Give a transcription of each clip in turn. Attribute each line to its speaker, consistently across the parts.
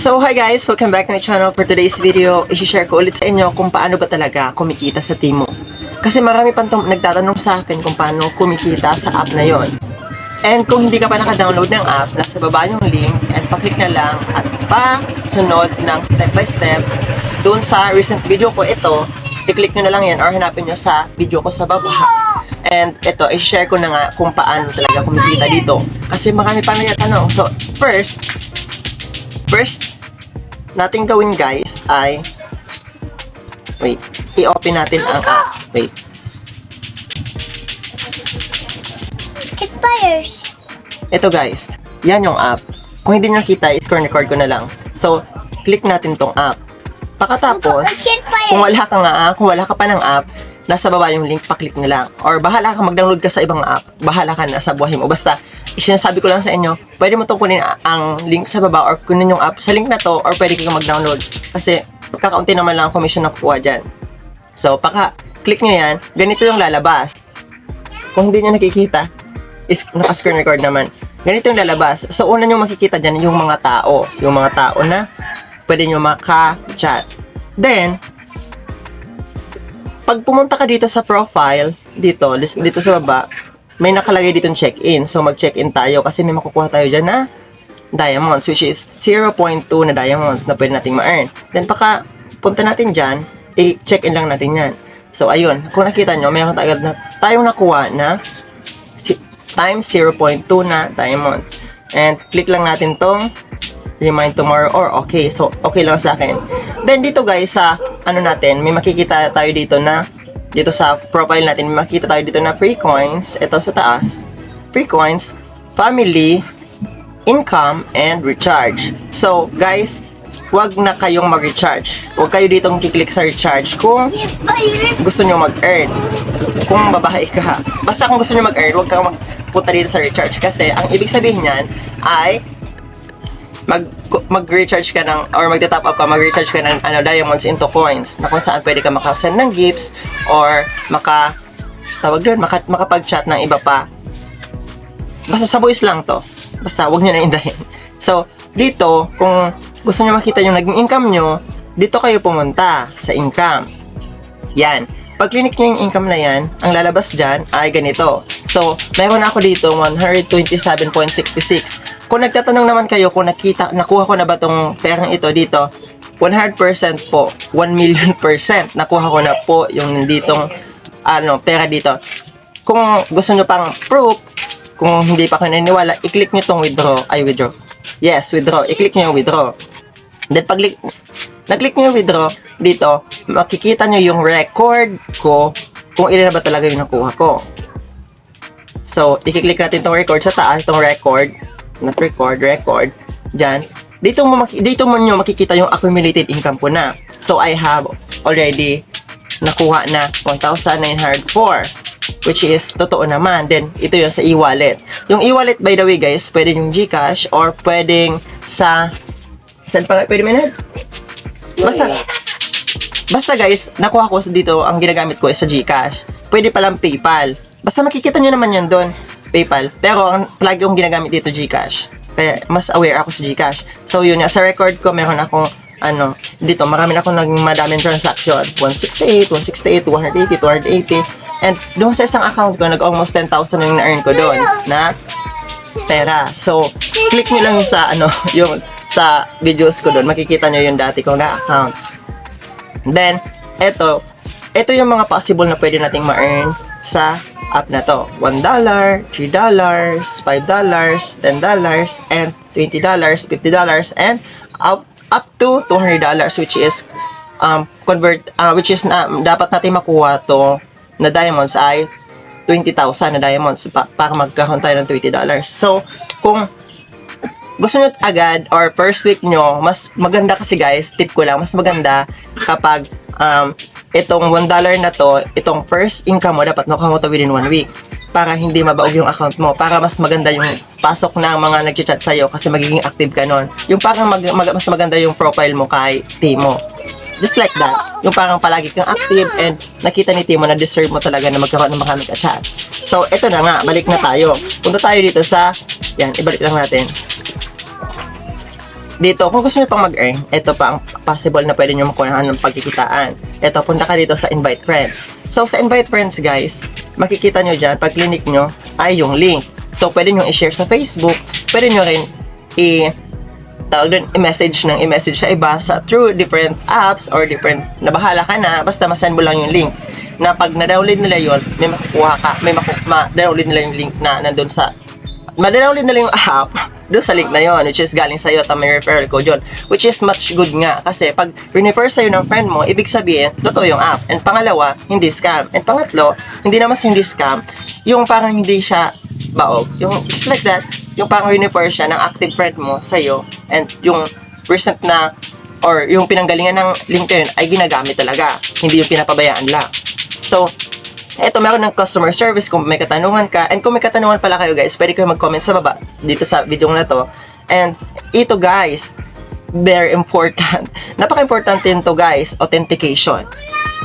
Speaker 1: So hi guys, welcome back to my channel. For today's video, i-share ko ulit sa inyo kung paano ba talaga kumikita sa Temu. Kasi marami pang nagtatanong sa akin kung paano kumikita sa app na yon. And kung hindi ka pa naka-download ng app, nasa baba yung link and pa-click na lang at pa-sunod ng step by step dun sa recent video ko. Ito, i-click nyo na lang yan or hanapin nyo sa video ko sa baba. And ito, i-share ko na nga kung paano talaga kumikita dito. Kasi marami pa nagtatanong. So, first natin gawin guys ay i-open natin ang app.
Speaker 2: It fires.
Speaker 1: Ito guys, yan yung app. Kung hindi nyo nakita, i-screen record ko na lang. So, click natin tong app. Pakatapos, kung wala ka pa ng app, nasa baba yung link, pa-click na lang. Or bahala ka mag-download ka sa ibang app. Bahala ka na sa buhay mo. Basta, sinasabi ko lang sa inyo, pwede mo itong kunin ang link sa baba or kunin yung app sa link na to or pwede ka mag-download. Kasi, kakaunti naman lang ang commission na kukuha dyan. So, click nyo yan, ganito yung lalabas. Kung hindi nyo nakikita, naka-screen record naman. Ganito yung lalabas. So, una nyo makikita dyan yung mga tao. Yung mga tao na pwede nyo maka-chat. Then, pag pumunta ka dito sa profile, dito sa baba, may nakalagay dito check-in. So, mag-check-in tayo kasi may makukuha tayo dyan na diamonds, which is 0.2 na diamonds na pwede nating ma-earn. Then, punta natin dyan, i-check-in lang natin yan. So, ayun. Kung nakita nyo, mayroon tayong nakuha na times 0.2 na diamonds. And, click lang natin tong remind tomorrow or okay. So, okay lang sa akin. Then, dito guys, sa may makikita tayo dito na dito sa profile natin, may makikita tayo dito na free coins. Ito sa taas. Free coins, family, income, and recharge. So, guys, wag na kayong mag-recharge. Huwag kayo ditong kiklik sa recharge kung gusto nyo mag-earn. Kung babae ka. Basta kung gusto nyo mag-earn, huwag kang magpunta dito sa recharge. Kasi, ang ibig sabihin niyan ay mag-recharge ka ng, or magta-top up ka, mag-recharge ka ng diamonds into coins, na kung saan pwede ka makasend ng gifts, or makapag-chat ng iba pa. Basta sa voice lang to. Basta, huwag nyo na indahin. So, dito, kung gusto nyo makita yung naging income nyo, dito kayo pumunta sa income. Yan. Pag click nyo yung income na yan, ang lalabas dyan ay ganito. So, meron ako dito 127.66. Kung nagtatanong naman kayo kung nakuha ko na ba tong perang ito dito, 100% po, 1,000,000% nakuha ko na po yung ditong pera dito. Kung gusto nyo pang proof, kung hindi pa kayo naniniwala, i-click nyo tong withdraw. Yes, withdraw. I-click nyo yung withdraw. Then, pag na-click nyo yung withdraw, dito, makikita nyo yung record ko kung ilan na ba talaga yung nakuha ko. So, i-click natin tong record sa taas, tong record. Not record. Dyan. Dito mo nyo makikita yung accumulated income ko na. So, I have already nakuha na 1,904. Which is, totoo naman. Then, ito yung sa e-wallet. Yung e-wallet, by the way, guys, pwede yung GCash or pwedeng sa... Saan pa? Pwede minad? Basta guys, nakuha ko dito, ang ginagamit ko is sa GCash. Pwede palang PayPal. Basta makikita nyo naman yan doon, PayPal. Pero, ang lagi kong ginagamit dito, GCash. Kaya, mas aware ako sa GCash. So, yun nga, sa record ko, meron akong dito, marami na akong madaming transaction. 168, 280, 280. And doon sa isang account ko, nag-almost 10,000 yung na-earn ko doon na pera. So, click nyo lang yung sa, yung sa videos ko doon. Makikita nyo yung dati kong na-account. Then, ito yung mga possible na pwede nating ma-earn sa app na to. $1, $3, $5, $10, and $20, $50, and up to $200, which is dapat natin makuha to na diamonds ay 20,000 na diamonds para magkakaroon tayo ng $20. So, kung gusto nyo agad or first week nyo, mas maganda kasi guys, tip ko lang, mas maganda kapag itong $1 na to, itong first income mo, dapat makuha mo to within 1 week para hindi mabaog yung account mo, para mas maganda yung pasok ng mga nag-chat sa'yo kasi magiging active ka nun. Yung parang mas maganda yung profile mo kay Temu. Just like that. Yung parang palagi kang active and nakita ni Temu na deserve mo talaga na magkaroon ng makamit ka chat. So, ito na nga. Balik na tayo. Punta tayo dito sa... Yan, ibalik lang natin. dito, kung gusto nyo pang mag-earn, ito pa ang possible na pwede nyo makuha ng pagkikitaan. Ito, punta ka dito sa invite friends. So, sa invite friends, guys, makikita nyo dyan, pag clinic nyo, ay yung link. So, pwede nyo i-share sa Facebook, pwede nyo rin i-message sa iba sa through different apps or different, nabahala ka na, basta masend mo lang yung link. Na pag na-download nila yon, may makukuha ka, ma-download nila yung link na nandun sa, ma-download nila yung app doon sa link na yon, which is galing sa'yo, may referral code yun, which is much good nga, kasi pag refer sa'yo ng friend mo, ibig sabihin, totoo yung app, and pangalawa, hindi scam, and pangatlo, hindi naman hindi scam, yung parang hindi siya baog, yung just like that, yung parang refer siya ng active friend mo sa'yo, and yung recent na, or yung pinanggalingan ng link yun, ay ginagamit talaga, hindi yung pinapabayaan lang. So, eto, meron ng customer service kung may katanungan ka. And kung may katanungan pala kayo, guys, pwede kayo mag-comment sa baba dito sa video na to. And ito, guys, very important. Napaka-importante nito, guys, authentication.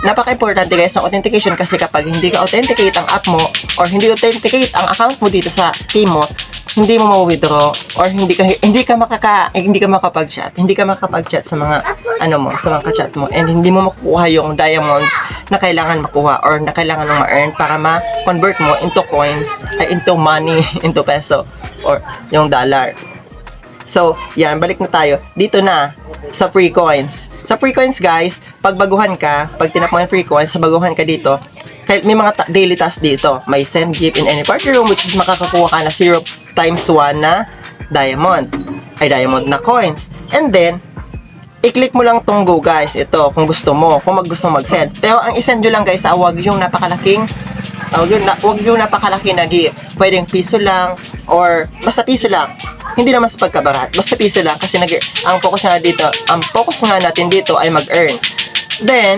Speaker 1: Napaka-importante, guys, ng authentication kasi kapag hindi ka authenticate ang app mo or hindi authenticate ang account mo dito sa team mo, hindi mo ma-withdraw or hindi ka makapag-chat. Hindi ka makapag-chat sa mga sa mga ka-chat mo, and hindi mo makukuha yung diamonds na kailangan makuha or na kailangan mong ma-earn para ma-convert mo into coins, into money, into peso or yung dollar. So, yan, balik na tayo. Dito na sa free coins. Sa free coins, guys, pag baguhan ka, pag tinap mo yung free coins, sa baguhan ka dito, may mga daily task dito. May send gift in any party room, which is makakakuha ka na 0 times 1 na diamond na coins. And then, i-click mo lang tong go, guys. Ito, kung gusto mo, kung gusto mag-send. Pero ang isend nyo lang, guys, wag yung napakalaking na gifts. Pwedeng piso lang or basta piso lang. Hindi naman sa pagkabarat, basta piso lang kasi ang focus nga natin dito ay mag-earn. Then,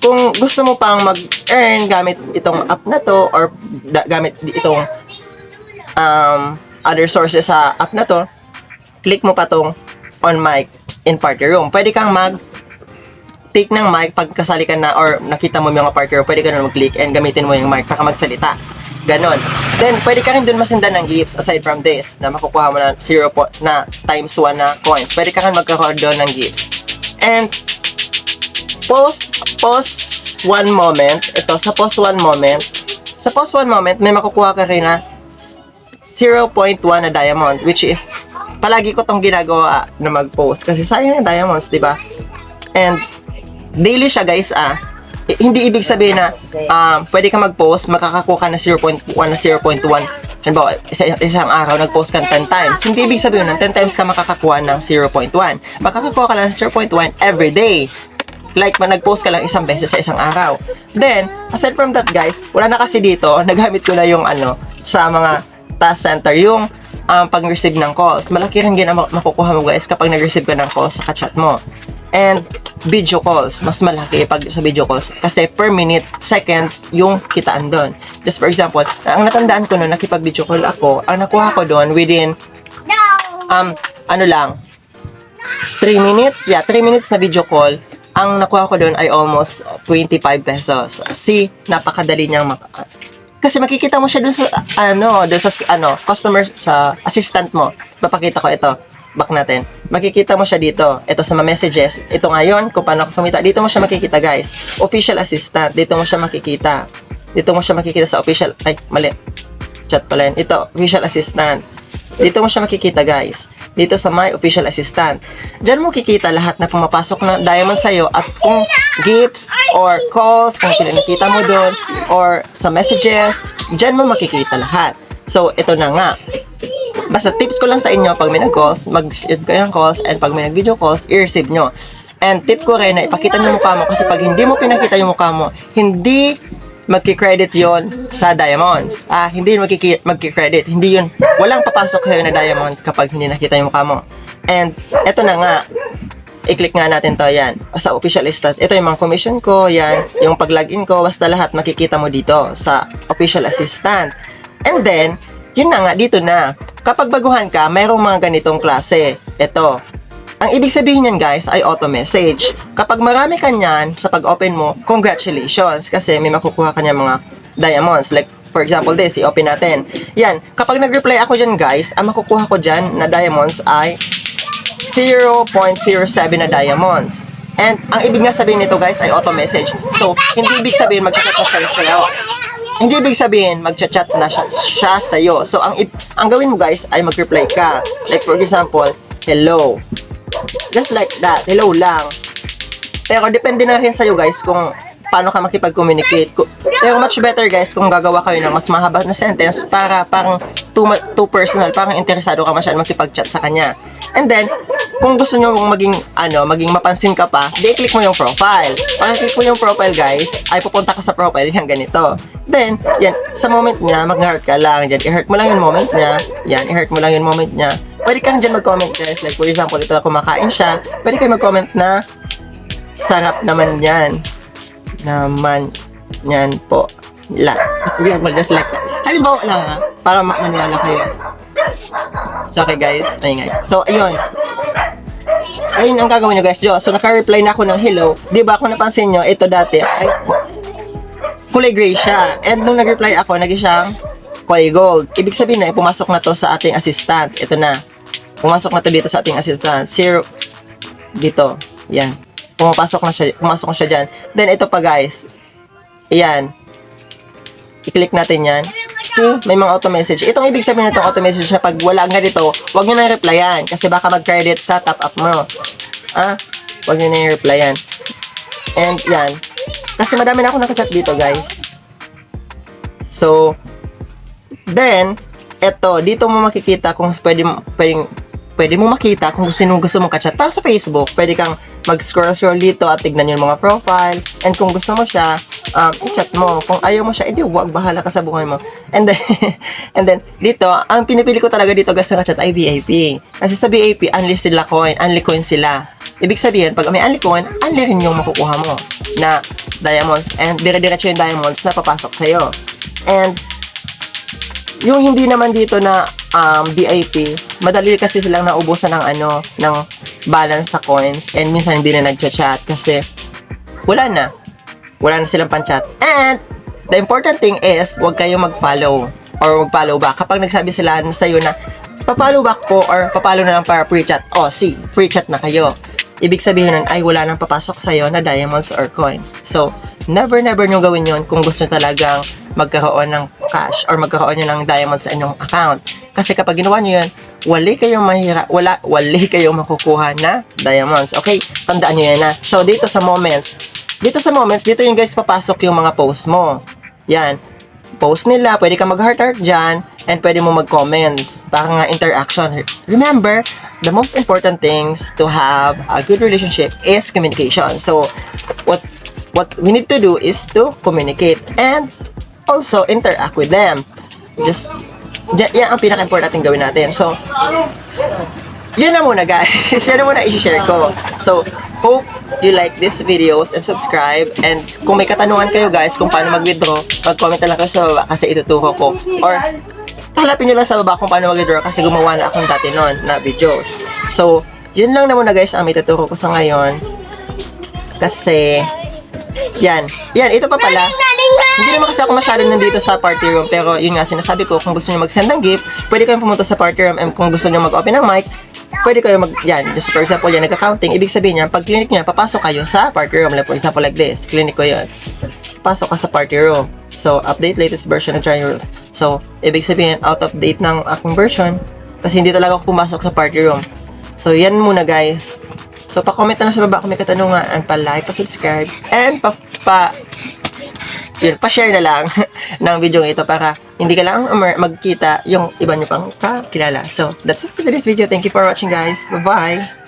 Speaker 1: kung gusto mo pang mag-earn gamit itong app na to or gamit itong other sources sa app na to, click mo pa tong on mic in party room. Pwede kang take ng mic pag kasali ka na or nakita mo yung mga party room, pwede ka na mag-click and gamitin mo yung mic para magsalita. Ganon. Then, pwede ka rin dun masindan ng gifts aside from this na makukuha mo na 0 na times 1 na coins. Pwede ka rin magkakaroon doon ng gifts. And, pause 1 moment. Ito, sa pause 1 moment, may makukuha ka rin na 0.1 na diamond, which is, palagi ko tong ginagawa na mag-post kasi sayang yung diamonds, diba? And, daily siya, guys, hindi ibig sabihin na pwede ka mag-post, makakakuha ka na 0.1 na 0.1. Halimbawa, isang araw nag-post ka 10 times. Hindi ibig sabihin na 10 times ka makakakuha ng 0.1. Makakakuha ka ng 0.1 every day. Like, nag-post ka lang isang beses sa isang araw. Then, aside from that, guys, wala na kasi dito, nagamit ko na yung sa mga task center, yung pag-receive ng calls. Malaki rin makukuha mo, guys, kapag nag-receive ka ng calls sa ka-chat mo. And video calls, mas malaki pag sa video calls kasi per minute, seconds yung kitaan doon. Just for example, ang natandaan ko noon, nakipag-video call ako, ang nakuha ko doon within 3 minutes, 3 minutes na video call, ang nakuha ko doon ay almost 25 pesos. Napakadali niyang kasi makikita mo siya doon sa customer, sa assistant mo. Papakita ko ito. Back natin. Makikita mo siya dito. Ito sa mga messages. Ito ngayon, kung paano kumita. Dito mo siya makikita, guys. Official assistant. Dito mo siya makikita. Dito mo siya makikita sa official. Ay, mali. Chat pala yun. Ito, official assistant. Dito mo siya makikita, guys. Dito sa my official assistant. Diyan mo kikita lahat na pumapasok na diamond sa'yo at kung gifts or calls, kung nakita mo doon, or sa messages, diyan mo makikita lahat. So, ito na nga. Basta tips ko lang sa inyo, pag may nag-calls, mag-receive kayo ng calls, and pag may nag-video calls, i-receive nyo. And tip ko rin na ipakita nyo mukha mo, kasi pag hindi mo pinakita yung mukha mo, hindi magki-credit yon sa diamonds. Hindi yun magki-credit. Hindi yun, walang papasok sa'yo na diamond kapag hindi nakita yung mukha mo. And, eto na nga, i-click nga natin to, yan. Sa official assistant, ito yung mga commission ko, yan. Yung pag-login ko, basta lahat makikita mo dito sa official assistant. And then, yun na nga, dito na. Kapag baguhan ka, mayroong mga ganitong klase. Ito. Ang ibig sabihin yan, guys, ay auto-message. Kapag marami ka niyan, sa pag-open mo, congratulations. Kasi may makukuha ka niyan mga diamonds. Like, for example, this, i-open natin. Yan. Kapag nag-reply ako dyan, guys, ang makukuha ko dyan na diamonds ay 0.07 na diamonds. And ang ibig nga sabihin nito guys ay auto message. So, hindi ibig sabihin magchat na siya sa'yo. Hindi ibig sabihin magchat na siya sa'yo. So, ang gawin mo guys ay mag-reply ka. Like for example, hello. Just like that. Hello lang. Pero depende na rin sa'yo guys kung paano ka makipag-communicate. Pero much better guys kung gagawa kayo ng mas mahaba na sentence para parang too personal, parang interesado ka masyadong makipag-chat sa kanya. And then, kung gusto nyo maging mapansin ka pa, di-click mo yung profile. Pag-click mo yung profile guys, ay pupunta ka sa profile yung ganito. Then, yan, sa moment niya, mag-heart ka lang. Yan, i-heart mo lang yung moment niya. Yan, i-heart mo lang yung moment niya. Pwede kang dyan mag-comment guys. Like for example, ito kumakain siya. Pwede kayo mag-comment na sarap naman yan. Yan po. Mas bigyan ko just like that. Halimbawa lang ha, para maniwala kayo. So okay guys, ayun. So ayun. Ayun ang gagawin nyo guys, Jo. So naka-reply na ako ng hello. Di ba kung napansin nyo, ito dati ay kulay gray siya. And nung nag-reply ako, naging siyang kulay gold. Ibig sabihin na, pumasok na to sa ating assistant. Ito na. Pumasok na to dito sa ating assistant. Zero. Dito. Yan. Pumasok na siya dyan. Then, ito pa guys. Ayan. I-click natin yan. See, may mga auto-message. Itong ibig sabihin na itong auto-message na pag wala nga dito, huwag nyo nang replyan. Kasi baka mag-credit sa top-up mo. Huwag nyo nang replyan. And, yan. Kasi madami na ako nakachat dito, guys. So, then, eto, dito mo makikita kung pwede mo makita kung gusto mong kachat. Para sa Facebook, pwede kang mag-scroll dito at tignan yung mga profile. And kung gusto mo siya, i-chat mo. Kung ayaw mo siya, edi wag, bahala ka sa buhay mo. And then, dito, ang pinipili ko talaga dito guys na kachat ay VIP. Kasi sa VIP, unli coin sila. Ibig sabihin, pag may unli coin, unli rin yung makukuha mo na diamonds. And dire-diretso yung diamonds na papasok sa'yo. And, yung hindi naman dito na VIP, madali kasi silang naubusan ng balance sa coins and minsan hindi na nagchat-chat kasi wala na silang pan-chat. And the important thing is huwag kayong mag-follow or mag-follow back kapag nagsabi sila sa iyo na pa-follow back ko or pa-follow na lang para free chat. See, free chat na kayo. Ibig sabihin nun ay wala nang papasok sa'yo na diamonds or coins. So, never nyo gawin yon kung gusto talagang magkaroon ng cash or magkaroon nyo ng diamonds sa inyong account. Kasi kapag ginawa nyo yun, wali kayong makukuha na diamonds. Okay? Tandaan nyo yan na. So, dito sa moments, dito yung guys papasok yung mga post mo. Yan. Post nila, pwede ka mag-heart dyan, and pwede mo mag-comments para nga interaction. Remember, the most important things to have a good relationship is communication. So, what we need to do is to communicate and also interact with them. Yan ang pinaka-important gawin natin. So, yan na muna guys. Yan na muna i-share ko. So, hope you like these videos and subscribe. And kung may katanungan kayo guys kung paano mag-withdraw, mag-comment na lang kayo sa baba kasi ituturo ko. Or, hanapin nyo lang sa baba kung paano mag-withdraw kasi gumawa na akong dati nun na videos. So, yun lang na muna guys ang ituturo ko sa ngayon. Kasi, yan, ito pa pala. Hindi naman kasi ako masyado nandito sa party room. Pero yun nga, sinasabi ko, kung gusto nyo mag-send ng gift, pwede kayong pumunta sa party room. And kung gusto nyo mag-open ng mic, pwede kayo just for example, yan, nagka-counting. Ibig sabihin niya, pag clinic niya, papasok kayo sa party room. Like, for example, like this, clinic ko yun. Pasok ka sa party room. So, update latest version ng Try Rules. So, ibig sabihin, out of date ng aking version. Kasi hindi talaga ako pumasok sa party room. So, yan muna guys. So, pa-comment na lang sa baba kung may katanungan, and pa-like, pa-subscribe, and pa-share na lang ng video ito para hindi ka lang magkita yung iba nyo pang kakilala. So, that's it for today's video. Thank you for watching guys. Bye-bye!